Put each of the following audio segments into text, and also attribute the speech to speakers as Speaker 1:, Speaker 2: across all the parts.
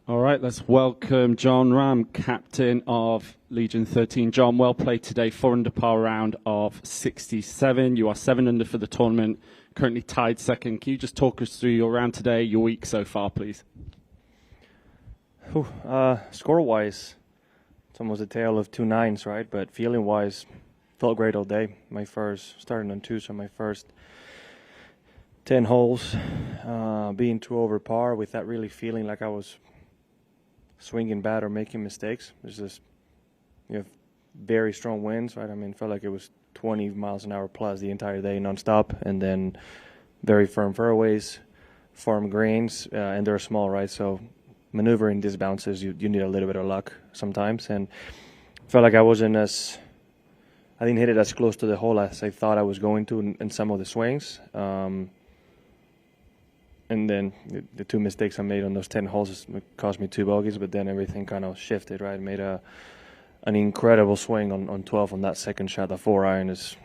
Speaker 1: All right, let's welcome Jon Rahm, captain of Legion 13. Jon, well played today, 4 under par round of 67. You are 7 under for the tournament, currently tied second. Can you just talk us through your round today, your week so far, please?
Speaker 2: Score-wise, it's almost a tale of two nines, right? But feeling-wise, felt great all day. Starting on 2, so my first 10 holes, being 2 over par without really feeling like I was swinging bad or making mistakes. There's just, very strong winds, right? I mean, felt like it was 20 miles an hour plus the entire day nonstop, and then very firm fairways, firm greens, and they're small, right? So maneuvering these bounces, you need a little bit of luck sometimes, and felt like I didn't hit it as close to the hole as I thought I was going to in some of the swings. And then the 2 mistakes I made on those 10 holes cost me 2 bogeys, but then everything kind of shifted, right? Made an incredible swing on 12 on that second shot. The 4-iron is,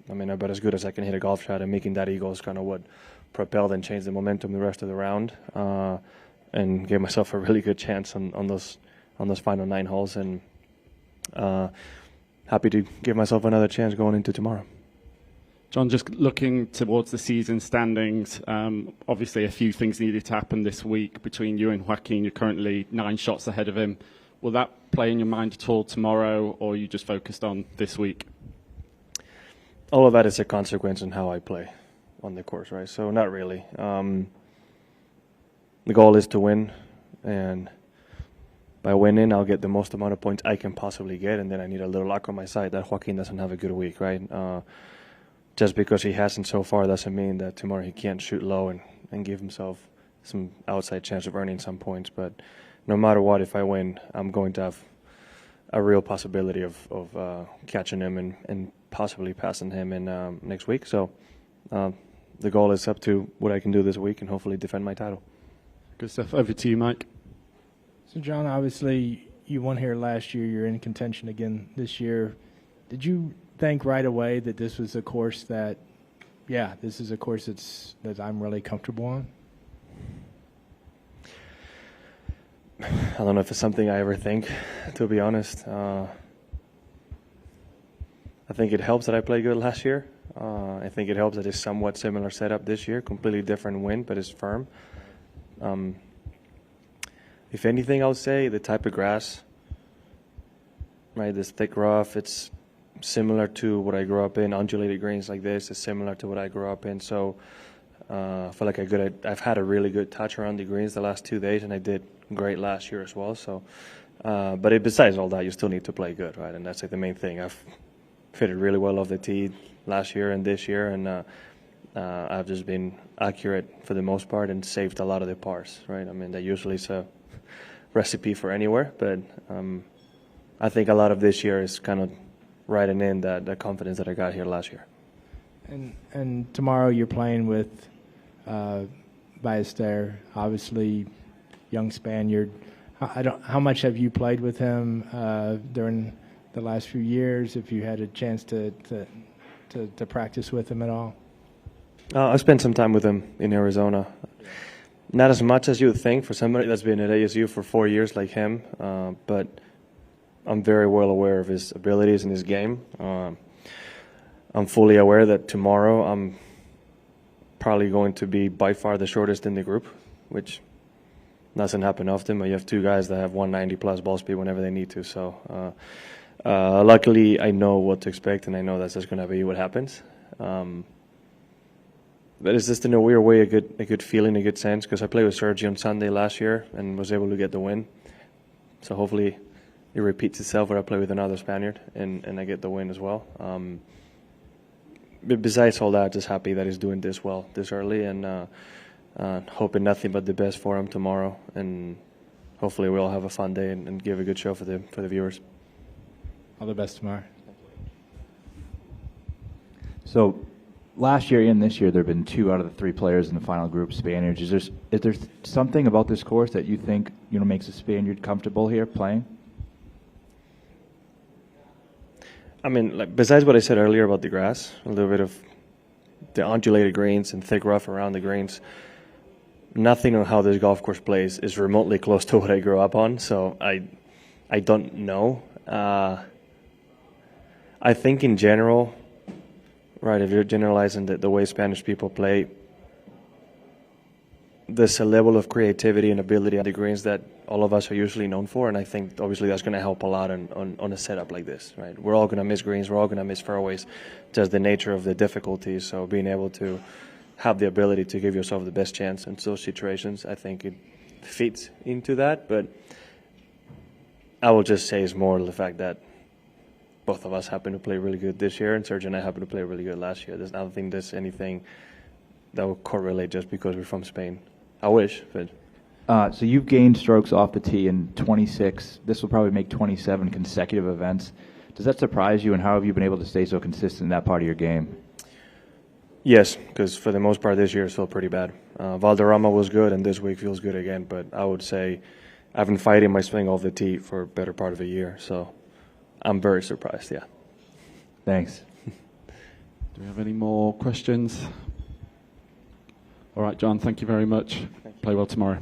Speaker 2: about as good as I can hit a golf shot, and making that eagle is kind of what propelled and changed the momentum the rest of the round, and gave myself a really good chance on those final 9 holes, and happy to give myself another chance going into tomorrow.
Speaker 1: Jon, just looking towards the season standings, obviously a few things needed to happen this week between you and Joaquin. You're currently 9 shots ahead of him. Will that play in your mind at all tomorrow, or are you just focused on this week?
Speaker 2: All of that is a consequence on how I play on the course, right? So not really. The goal is to win, and by winning, I'll get the most amount of points I can possibly get, and then I need a little luck on my side that Joaquin doesn't have a good week, right? Just because he hasn't so far doesn't mean that tomorrow he can't shoot low and give himself some outside chance of earning some points. But no matter what, if I win, I'm going to have a real possibility of catching him and possibly passing him in next week. So the goal is up to what I can do this week and hopefully defend my title.
Speaker 1: Good stuff. Over to you, Mike.
Speaker 3: So, Jon, obviously you won here last year. You're in contention again this year. Did you think right away that this was a course that, this is a course that I'm really comfortable on?
Speaker 2: I don't know if it's something I ever think, to be honest. I think it helps that I played good last year. I think it helps that it's somewhat similar setup this year, completely different wind, but it's firm. If anything, I would say the type of grass, right, this thick rough, it's similar to what I grew up in. Undulated greens like this is similar to what I grew up in. So I feel like I've had a really good touch around the greens the last 2 days, and I did great last year as well. So, but besides all that, you still need to play good, right? And that's like the main thing. I've fitted really well off the tee last year and this year, and I've just been accurate for the most part and saved a lot of the pars, right? I mean, that usually is a recipe for anywhere, but I think a lot of this year is kind of riding in that confidence that I got here last year.
Speaker 3: And tomorrow you're playing with Ballester, obviously young Spaniard. How much have you played with him during the last few years? If you had a chance to practice with him at all?
Speaker 2: I spent some time with him in Arizona. Not as much as you would think for somebody that's been at ASU for 4 years like him, but I'm very well aware of his abilities and his game. I'm fully aware that tomorrow I'm probably going to be by far the shortest in the group, which doesn't happen often, but you have 2 guys that have 190 plus ball speed whenever they need to. So luckily I know what to expect, and I know that's just going to be what happens. But it's just in a weird way a good feeling, a good sense, because I played with Sergio on Sunday last year and was able to get the win. So hopefully it repeats itself where I play with another Spaniard and I get the win as well. But besides all that, just happy that he's doing this well this early, and hoping nothing but the best for him tomorrow. And hopefully we'll have a fun day and give a good show for the viewers.
Speaker 3: All the best tomorrow.
Speaker 4: So last year and this year, there have been 2 out of the 3 players in the final group Spaniards. Is there something about this course that you think makes a Spaniard comfortable here playing?
Speaker 2: I mean, like, besides what I said earlier about the grass, a little bit of the undulated greens and thick rough around the greens, nothing on how this golf course plays is remotely close to what I grew up on, so I don't know. I think in general, right, if you're generalizing the way Spanish people play, there's a level of creativity and ability on the greens that all of us are usually known for, and I think obviously that's going to help a lot on a setup like this, right? We're all going to miss greens, we're all going to miss fairways, just the nature of the difficulty, so being able to have the ability to give yourself the best chance in those situations, I think it fits into that, but I will just say it's more the fact that both of us happen to play really good this year, and Sergio and I happen to play really good last year. I don't think there's anything that will correlate just because we're from Spain. I wish, but...
Speaker 4: So you've gained strokes off the tee in 26. This will probably make 27 consecutive events. Does that surprise you, and how have you been able to stay so consistent in that part of your game?
Speaker 2: Yes, because for the most part this year it's still pretty bad. Valderrama was good, and this week feels good again, but I would say I've been fighting my swing off the tee for a better part of a year, so I'm very surprised, yeah.
Speaker 4: Thanks.
Speaker 1: Do we have any more questions? All right, John, thank you very much. Play well tomorrow.